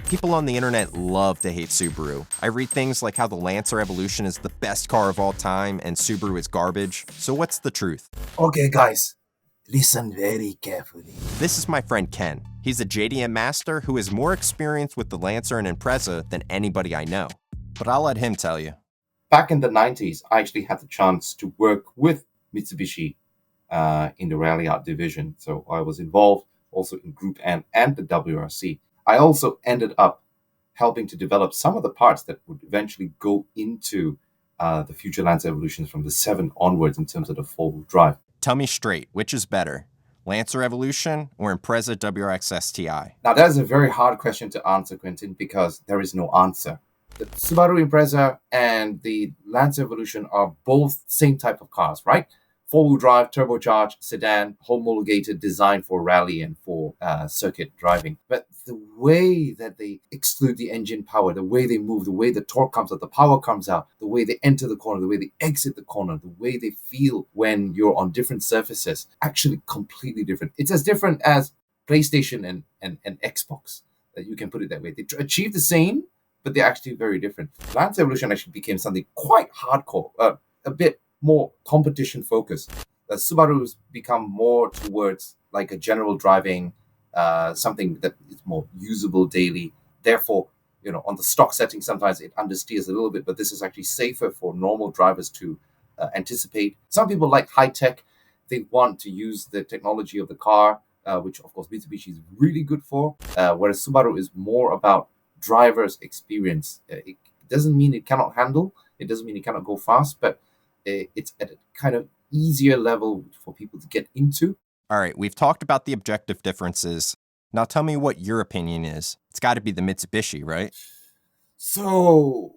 People on the internet love to hate Subaru. I read things like how the Lancer Evolution is the best car of all time and Subaru is garbage. So what's the truth? Okay, guys, listen very carefully. This is my friend Ken. He's a JDM master who has more experience with the Lancer and Impreza than anybody I know. But I'll let him tell you. Back in the 90s, I actually had the chance to work with Mitsubishi in the Rally Art division. So I was involved also in Group N and the WRC. I also ended up helping to develop some of the parts that would eventually go into the future Lancer Evolutions from the 7 onwards in terms of the four-wheel drive. Tell me straight, which is better, Lancer Evolution or Impreza WRX STI? Now, that is a very hard question to answer, Quinton, because there is no answer. The Subaru Impreza and the Lancer Evolution are both same type of cars, right? Four-wheel drive, turbocharged, sedan, homologated, designed for rally and for circuit driving. But the way that they exclude the engine power, the way they move, the way the torque comes out, the power comes out, the way they enter the corner, the way they exit the corner, the way they feel when you're on different surfaces, actually completely different. It's as different as PlayStation and Xbox, that you can put it that way. They achieve the same, but they're actually very different. Lancer Evolution actually became something quite hardcore, a bit more competition focused. Subaru's become more towards like a general driving, something that is more usable daily. Therefore, on the stock setting, sometimes it understeers a little bit, but this is actually safer for normal drivers to anticipate. Some people like high tech. They want to use the technology of the car, which of course Mitsubishi is really good for, whereas Subaru is more about driver's experience. It doesn't mean it cannot handle. It doesn't mean it cannot go fast, but it's at a kind of easier level for people to get into. All right, we've talked about the objective differences. Now tell me what your opinion is. It's got to be the Mitsubishi, right? So,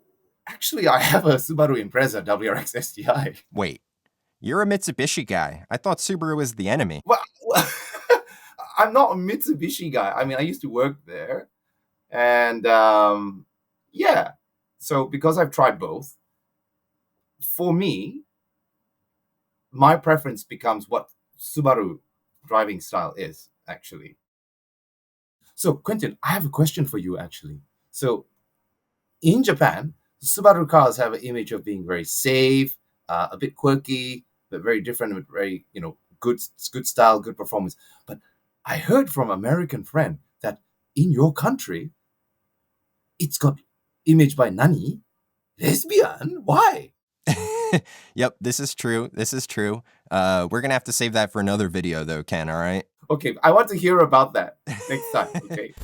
actually, I have a Subaru Impreza WRX STI. Wait, you're a Mitsubishi guy. I thought Subaru was the enemy. Well, I'm not a Mitsubishi guy. I mean, I used to work there. And yeah, so because I've tried both, for me, my preference becomes what Subaru driving style is, actually. So, Quentin, I have a question for you, actually. So, in Japan, Subaru cars have an image of being very safe, a bit quirky, but very different, with very, good style, good performance. But I heard from an American friend that in your country, it's got image by Nani? Lesbian? Why? Yep, this is true. This is true. We're going to have to save that for another video, though, Ken, all right? Okay, I want to hear about that next time. Okay.